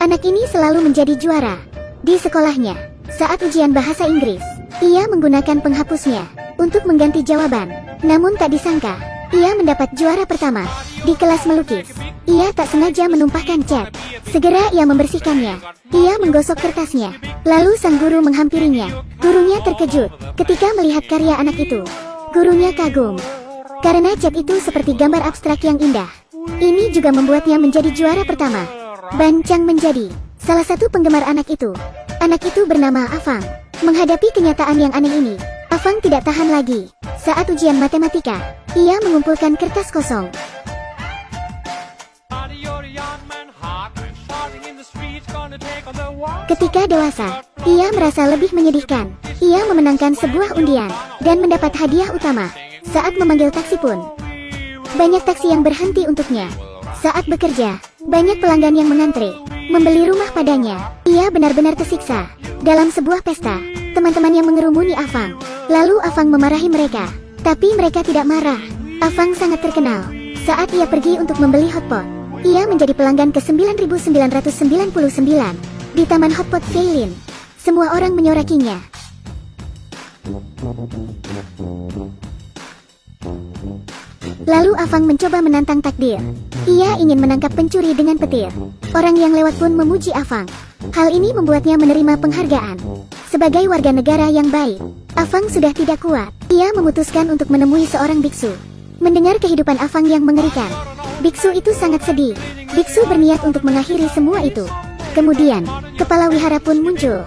Anak ini selalu menjadi juara di sekolahnya. Saat ujian bahasa Inggris, ia menggunakan penghapusnya untuk mengganti jawaban. Namun tak disangka, ia mendapat juara pertama di kelas melukis. Ia tak sengaja menumpahkan cat. Segera ia membersihkannya. Ia menggosok kertasnya. Lalu sang guru menghampirinya. Gurunya terkejut ketika melihat karya anak itu. Gurunya kagum karena cat itu seperti gambar abstrak yang indah. Ini juga membuatnya menjadi juara pertama. Ban Chang menjadi salah satu penggemar anak itu. Anak itu bernama Afang. Menghadapi kenyataan yang aneh ini, Afang tidak tahan lagi. Saat ujian matematika, ia mengumpulkan kertas kosong. Ketika dewasa, ia merasa lebih menyedihkan. Ia memenangkan sebuah undian dan mendapat hadiah utama. Saat memanggil taksi pun, banyak taksi yang berhenti untuknya. Saat bekerja, banyak pelanggan yang mengantre membeli rumah padanya. Ia benar-benar tersiksa. Dalam sebuah pesta, teman-temannya mengerumuni Afang. Lalu Afang memarahi mereka, tapi mereka tidak marah. Afang sangat terkenal. Saat ia pergi untuk membeli hotpot, ia menjadi pelanggan ke-9.999 di Taman Hotpot Feilin. Semua orang menyorakinya. Lalu Afang mencoba menantang takdir. Ia ingin menangkap pencuri dengan petir. Orang yang lewat pun memuji Afang. Hal ini membuatnya menerima penghargaan. Sebagai warga negara yang baik, Afang sudah tidak kuat. Ia memutuskan untuk menemui seorang biksu. Mendengar kehidupan Afang yang mengerikan, biksu itu sangat sedih. Biksu berniat untuk mengakhiri semua itu. Kemudian, kepala wihara pun muncul.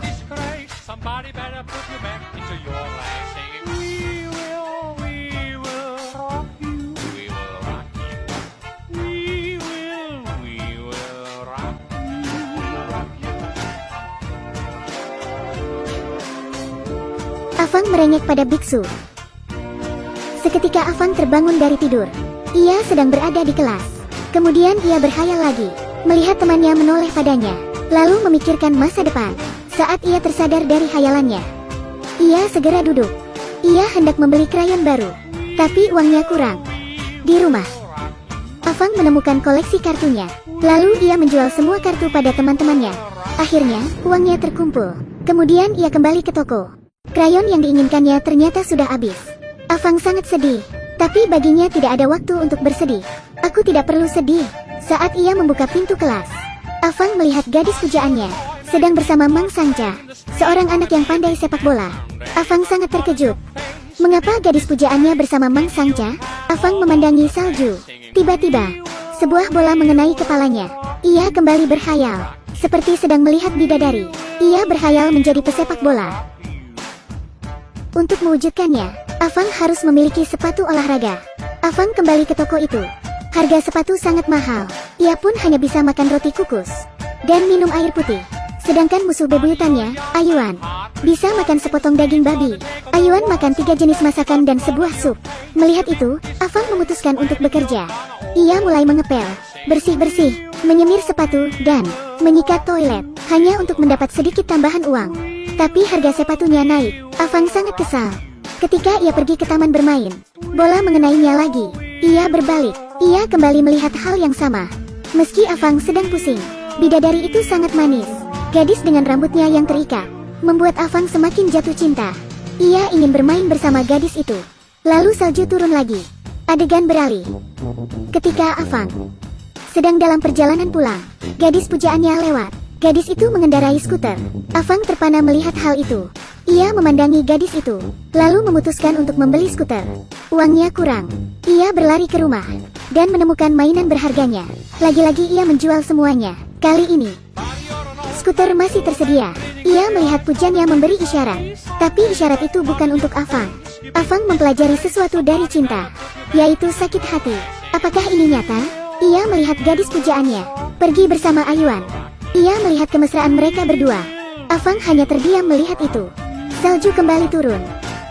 Afang merengek pada biksu. Seketika Afang terbangun dari tidur. Ia sedang berada di kelas. Kemudian ia berkhayal lagi, melihat temannya menoleh padanya, lalu memikirkan masa depan. Saat ia tersadar dari khayalannya, ia segera duduk. Ia hendak membeli krayon baru, tapi uangnya kurang. Di rumah, Afang menemukan koleksi kartunya. Lalu ia menjual semua kartu pada teman-temannya. Akhirnya, uangnya terkumpul. Kemudian ia kembali ke toko. Krayon yang diinginkannya ternyata sudah habis. Afang sangat sedih, tapi baginya tidak ada waktu untuk bersedih. Aku tidak perlu sedih. Saat ia membuka pintu kelas, Afang melihat gadis pujaannya sedang bersama Mang Sangca, seorang anak yang pandai sepak bola. Afang sangat terkejut. Mengapa gadis pujaannya bersama Mang Sangca? Afang memandangi salju. Tiba-tiba, sebuah bola mengenai kepalanya. Ia kembali berkhayal, seperti sedang melihat bidadari. Ia berkhayal menjadi pesepak bola. Untuk mewujudkannya, Afang harus memiliki sepatu olahraga. Afang kembali ke toko itu. Harga sepatu sangat mahal. Ia pun hanya bisa makan roti kukus dan minum air putih. Sedangkan musuh bebuyutannya, Ayuan, bisa makan sepotong daging babi. Ayuan makan 3 jenis masakan dan sebuah sup. Melihat itu, Afang memutuskan untuk bekerja. Ia mulai mengepel, bersih-bersih, menyemir sepatu, dan menyikat toilet, hanya untuk mendapat sedikit tambahan uang. Tapi harga sepatunya naik. Afang sangat kesal. Ketika ia pergi ke taman bermain, bola mengenainya lagi. Ia berbalik. Ia kembali melihat hal yang sama. Meski Afang sedang pusing, bidadari itu sangat manis. Gadis dengan rambutnya yang terikat membuat Afang semakin jatuh cinta. Ia ingin bermain bersama gadis itu. Lalu salju turun lagi. Adegan beralih. Ketika Afang sedang dalam perjalanan pulang, gadis pujaannya lewat. Gadis itu mengendarai skuter. Afang terpana melihat hal itu. Ia memandangi gadis itu, lalu memutuskan untuk membeli skuter. Uangnya kurang. Ia berlari ke rumah dan menemukan mainan berharganya. Lagi-lagi ia menjual semuanya. Kali ini, skuter masih tersedia. Ia melihat pujannya memberi isyarat, tapi isyarat itu bukan untuk Afang. Afang mempelajari sesuatu dari cinta, yaitu sakit hati. Apakah ini nyata? Ia melihat gadis pujaannya pergi bersama Ayuan. Ia melihat kemesraan mereka berdua. Afang hanya terdiam melihat itu. Salju kembali turun.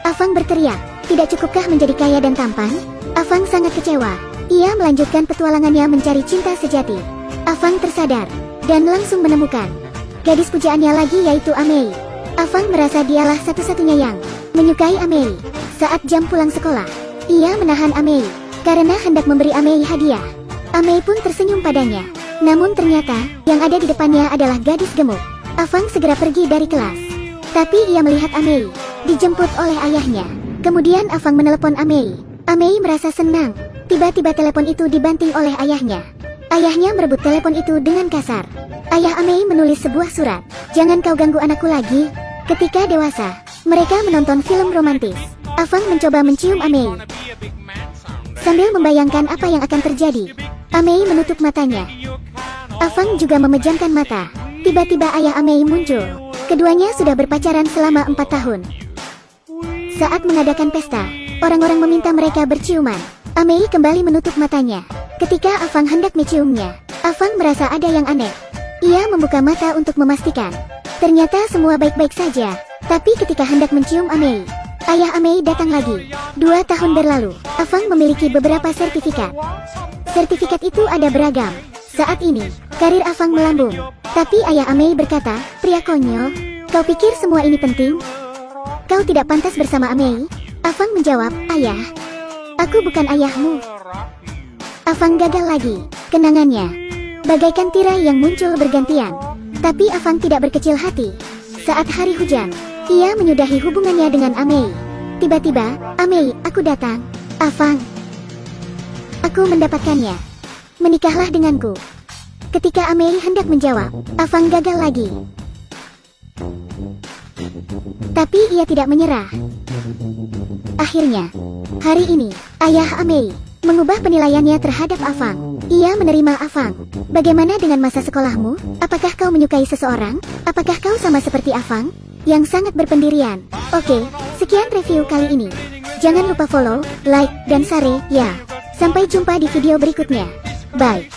Afang berteriak, tidak cukupkah menjadi kaya dan tampan? Afang sangat kecewa. Ia melanjutkan petualangannya mencari cinta sejati. Afang tersadar dan langsung menemukan gadis pujaannya lagi, yaitu Amei. Afang merasa dialah satu-satunya yang menyukai Amei. Saat jam pulang sekolah, ia menahan Amei karena hendak memberi Amei hadiah. Amei pun tersenyum padanya. Namun ternyata, yang ada di depannya adalah gadis gemuk. Afang segera pergi dari kelas. Tapi ia melihat Amei dijemput oleh ayahnya. Kemudian Afang menelepon Amei. Amei merasa senang. Tiba-tiba telepon itu dibanting oleh ayahnya. Ayahnya merebut telepon itu dengan kasar. Ayah Amei menulis sebuah surat. "Jangan kau ganggu anakku lagi." Ketika dewasa, mereka menonton film romantis. Afang mencoba mencium Amei sambil membayangkan apa yang akan terjadi. Amei menutup matanya. Afang juga memejamkan mata. Tiba-tiba ayah Amei muncul. Keduanya sudah berpacaran selama 4 tahun. Saat mengadakan pesta, orang-orang meminta mereka berciuman. Amei kembali menutup matanya. Ketika Afang hendak menciumnya, Afang merasa ada yang aneh. Ia membuka mata untuk memastikan. Ternyata semua baik-baik saja. Tapi ketika hendak mencium Amei, ayah Amei datang lagi. 2 tahun berlalu, Afang memiliki beberapa sertifikat. Sertifikat itu ada beragam. Saat ini, karir Afang melambung. Tapi ayah Amei berkata, "Pria konyol, kau pikir semua ini penting? Kau tidak pantas bersama Amei." Afang menjawab, "Ayah, aku bukan ayahmu." Afang gagal lagi. Kenangannya bagaikan tirai yang muncul bergantian. Tapi Afang tidak berkecil hati. Saat hari hujan, ia menyudahi hubungannya dengan Amei. Tiba-tiba, "Amei, aku datang." "Afang, aku mendapatkannya. Menikahlah denganku." Ketika Amei hendak menjawab, Afang gagal lagi. Tapi ia tidak menyerah. Akhirnya, hari ini, ayah Amei mengubah penilaiannya terhadap Afang. Ia menerima Afang. "Bagaimana dengan masa sekolahmu? Apakah kau menyukai seseorang? Apakah kau sama seperti Afang, yang sangat berpendirian?" Oke, sekian review kali ini. Jangan lupa follow, like, dan share ya. Sampai jumpa di video berikutnya. Bye.